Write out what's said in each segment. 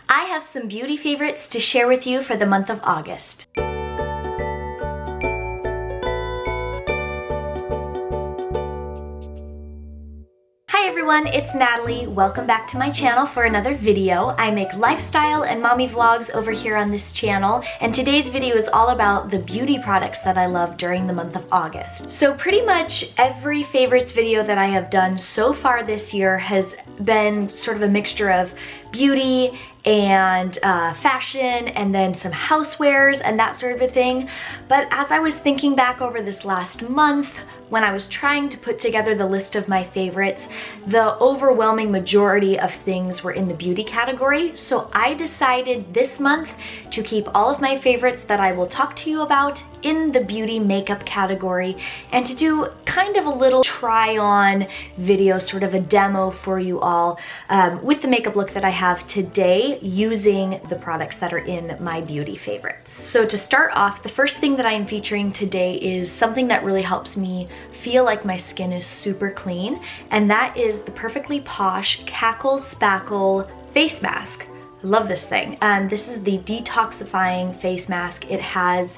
I have some beauty favorites to share with you for the month of August. Hi everyone, it's Natalie. Welcome back to my channel for another video. I make lifestyle and mommy vlogs over here on this channel, and today's video is all about the beauty products that I love during the month of August. So pretty much every favorites video that I have done so far this year has been sort of a mixture of beauty and fashion and then some housewares and that sort of a thing. But as I was thinking back over this last month, when I was trying to put together the list of my favorites, the overwhelming majority of things were in the beauty category. So I decided this month to keep all of my favorites that I will talk to you about in the beauty makeup category, and to do kind of a little try on video, sort of a demo for you all with the makeup look that I have today using the products that are in my beauty favorites. So to start off, the first thing that I am featuring today is something that really helps me feel like my skin is super clean, and that is the Perfectly Posh Cackle Spackle Face Mask. I love this thing. This is the detoxifying face mask. It has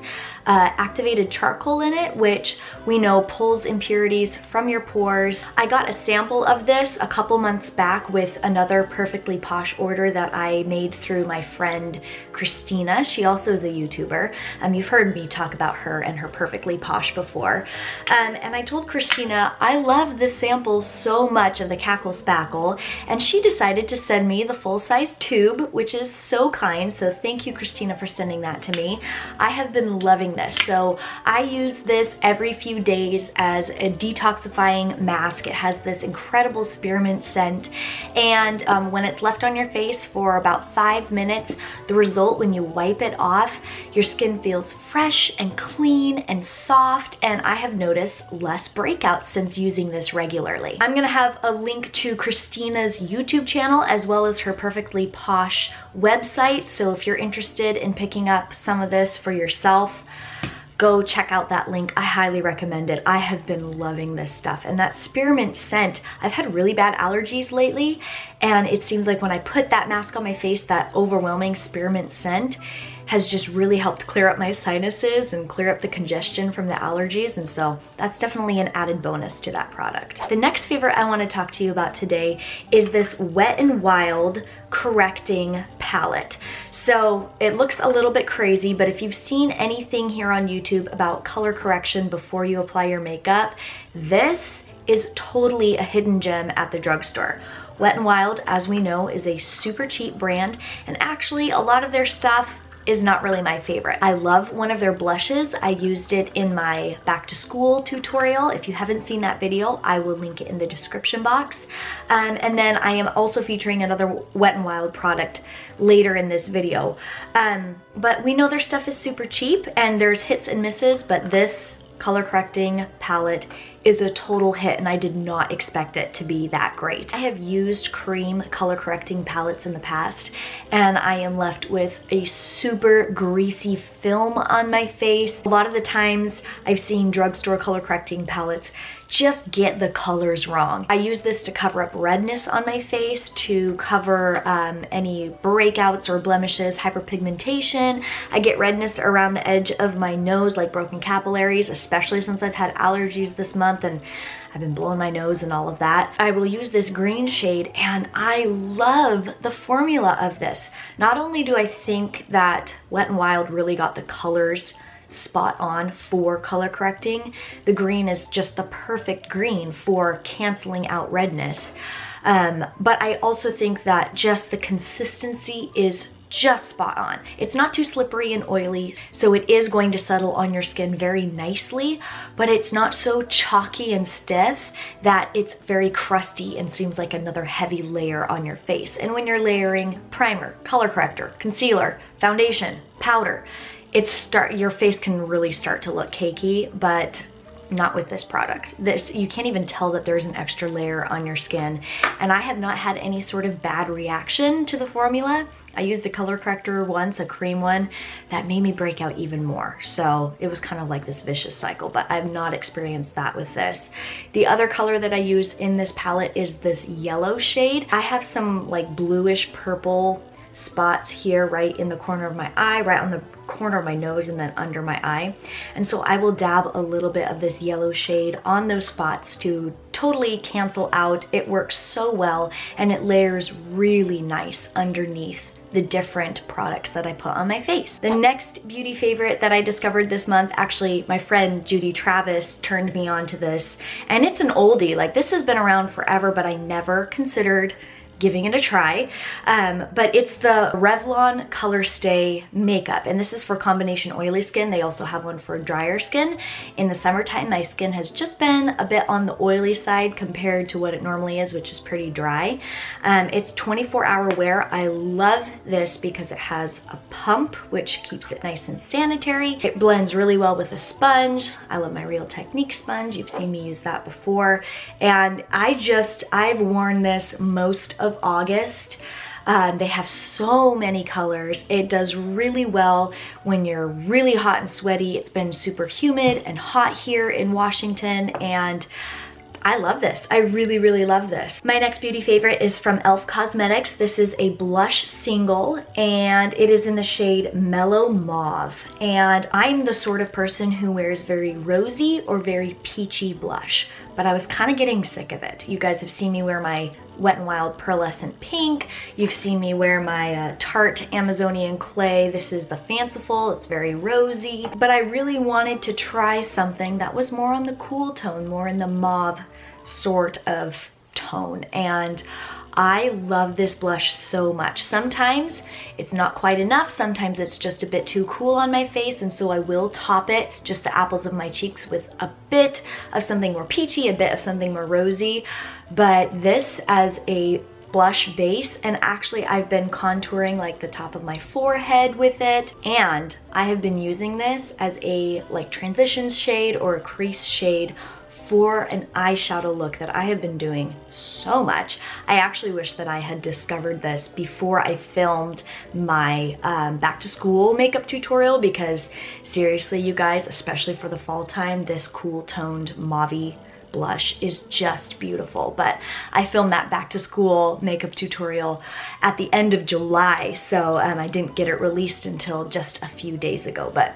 activated charcoal in it, which we know pulls impurities from your pores. I got a sample of this a couple months back with another Perfectly Posh order that I made through my friend Christina. She also is a YouTuber. You've heard me talk about her and her Perfectly Posh before. And I told Christina I love this sample so much of the Cackle Spackle, and she decided to send me the full-size tube, which is so kind. So thank you, Christina, for sending that to me. I have been loving this. So I use this every few days as a detoxifying mask. It has this incredible spearmint scent, and when it's left on your face for about 5 minutes, the result when you wipe it off, your skin feels fresh and clean and soft, and I have noticed less breakouts since using this regularly. I'm gonna have a link to Christina's YouTube channel as well as her Perfectly Posh website, so if you're interested in picking up some of this for yourself, go check out that link. I highly recommend it. I have been loving this stuff. And that spearmint scent, I've had really bad allergies lately, and it seems like when I put that mask on my face, that overwhelming spearmint scent has just really helped clear up my sinuses and clear up the congestion from the allergies, and so that's definitely an added bonus to that product. The next favorite I want to talk to you about today is this Wet n Wild correcting palette. So it looks a little bit crazy, but if you've seen anything here on YouTube about color correction before you apply your makeup, this is totally a hidden gem at the drugstore. Wet n Wild, as we know, is a super cheap brand, and actually a lot of their stuff is not really my favorite. I love one of their blushes. I used it in my back to school tutorial. If you haven't seen that video, I will link it in the description box. And then I am also featuring another Wet n Wild product later in this video. But we know their stuff is super cheap and there's hits and misses, but this color correcting palette is a total hit, and I did not expect it to be that great. I have used cream color correcting palettes in the past, and I am left with a super greasy film on my face. A lot of the times I've seen drugstore color correcting palettes just get the colors wrong. I use this to cover up redness on my face, to cover any breakouts or blemishes, hyperpigmentation. I get redness around the edge of my nose, like broken capillaries, especially since I've had allergies this month and I've been blowing my nose and all of that. I will use this green shade, and I love the formula of this. Not only do I think that Wet n Wild really got the colors spot on for color correcting, the green is just the perfect green for canceling out redness. But I also think that just the consistency is just spot on. It's not too slippery and oily, so it is going to settle on your skin very nicely, but it's not so chalky and stiff that it's very crusty and seems like another heavy layer on your face. And when you're layering primer, color corrector, concealer, foundation, powder, your face can really start to look cakey, but not with this product. This, you can't even tell that there's an extra layer on your skin, and I have not had any sort of bad reaction to the formula. I used a color corrector once, a cream one, that made me break out even more. So it was kind of like this vicious cycle, but I've not experienced that with this. The other color that I use in this palette is this yellow shade. I have some like bluish purple spots here right in the corner of my eye, right on the corner of my nose, and then under my eye. And so I will dab a little bit of this yellow shade on those spots to totally cancel out. It works so well, and it layers really nice underneath the different products that I put on my face. The next beauty favorite that I discovered this month, actually my friend Judy Travis turned me on to this, and it's an oldie. Like, this has been around forever, but I never considered giving it a try. But it's the Revlon Color Stay makeup, and this is for combination oily skin. They also have one for drier skin. In the summertime, my skin has just been a bit on the oily side compared to what it normally is, which is pretty dry. It's 24-hour wear. I love this because it has a pump, which keeps it nice and sanitary. It blends really well with a sponge. I love my Real Technique sponge. You've seen me use that before. And I've worn this most of August. They have so many colors. It does really well when you're really hot and sweaty. It's been super humid and hot here in Washington, and I love this. I really, really love this. My next beauty favorite is from e.l.f. Cosmetics. This is a blush single, and it is in the shade Mellow Mauve. And I'm the sort of person who wears very rosy or very peachy blush, but I was kind of getting sick of it. You guys have seen me wear my Wet n Wild Pearlescent Pink. You've seen me wear my Tarte Amazonian Clay. This is the Fanciful. It's very rosy, but I really wanted to try something that was more on the cool tone, more in the mauve sort of tone. And I love this blush so much. Sometimes it's not quite enough. Sometimes it's just a bit too cool on my face, and so I will top it, just the apples of my cheeks, with a bit of something more peachy, a bit of something more rosy. But this as a blush base, and actually I've been contouring like the top of my forehead with it, and I have been using this as a like transition shade or a crease shade for an eyeshadow look that I have been doing so much. I actually wish that I had discovered this before I filmed my back to school makeup tutorial, because seriously, you guys, especially for the fall time, this cool toned mauvey blush is just beautiful. But I filmed that back to school makeup tutorial at the end of July, so I didn't get it released until just a few days ago, but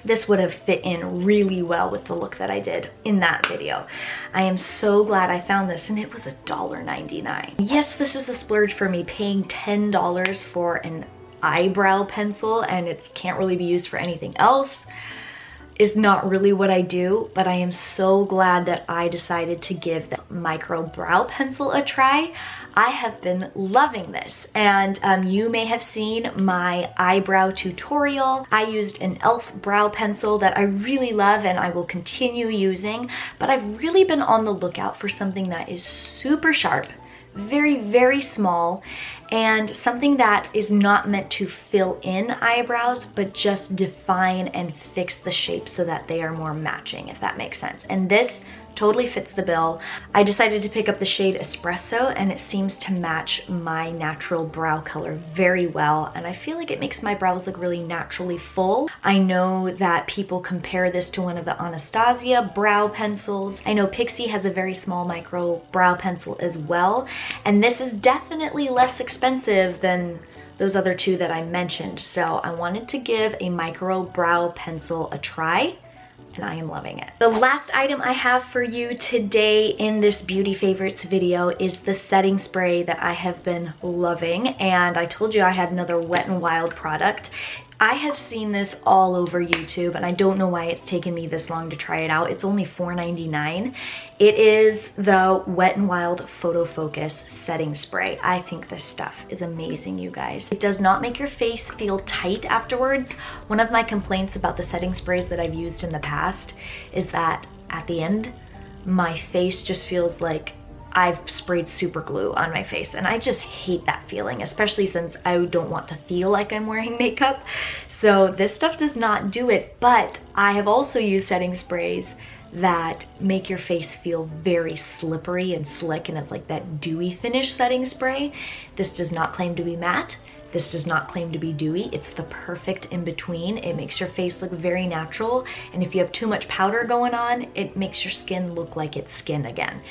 this would have fit in really well with the look that I did in that video. I am so glad I found this, and it was $1.99. Yes, this is a splurge for me, paying $10 for an eyebrow pencil, and it can't really be used for anything else. Is not really what I do, but I am so glad that I decided to give the micro brow pencil a try. I have been loving this, and you may have seen my eyebrow tutorial. I used an e.l.f. brow pencil that I really love and I will continue using, but I've really been on the lookout for something that is super sharp, very, very small, and something that is not meant to fill in eyebrows, but just define and fix the shape so that they are more matching, if that makes sense. And this totally fits the bill. I decided to pick up the shade Espresso, and it seems to match my natural brow color very well, and I feel like it makes my brows look really naturally full. I know that people compare this to one of the Anastasia brow pencils. I know Pixie has a very small micro brow pencil as well, and this is definitely less expensive than those other two that I mentioned, so I wanted to give a micro brow pencil a try, and I am loving it. The last item I have for you today in this beauty favorites video is the setting spray that I have been loving, and I told you I had another Wet n Wild product. I have seen this all over YouTube, and I don't know why it's taken me this long to try it out. It's only $4.99. It is the Wet n Wild Photo Focus setting spray. I think this stuff is amazing, you guys. It does not make your face feel tight afterwards. One of my complaints about the setting sprays that I've used in the past is that at the end, my face just feels like I've sprayed super glue on my face, and I just hate that feeling, especially since I don't want to feel like I'm wearing makeup. So this stuff does not do it, but I have also used setting sprays that make your face feel very slippery and slick, and it's like that dewy finish setting spray. This does not claim to be matte. This does not claim to be dewy. It's the perfect in between. It makes your face look very natural, and if you have too much powder going on, it makes your skin look like it's skin again.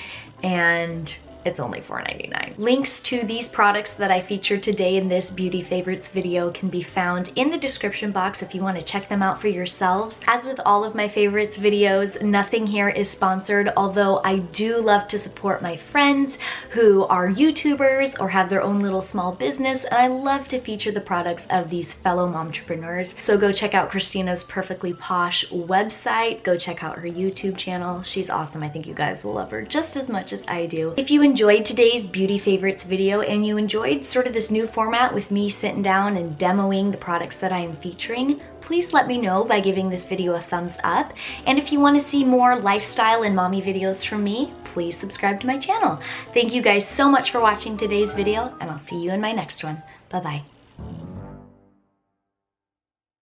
And it's only $4.99. Links to these products that I featured today in this beauty favorites video can be found in the description box if you want to check them out for yourselves. As with all of my favorites videos, nothing here is sponsored, although I do love to support my friends who are YouTubers or have their own little small business, and I love to feature the products of these fellow momtrepreneurs. So go check out Christina's Perfectly Posh website, go check out her YouTube channel. She's awesome. I think you guys will love her just as much as I do. If you enjoyed today's beauty favorites video and you enjoyed sort of this new format with me sitting down and demoing the products that I am featuring, please let me know by giving this video a thumbs up. And if you want to see more lifestyle and mommy videos from me, please subscribe to my channel. Thank you guys so much for watching today's video, and I'll see you in my next one. Bye-bye.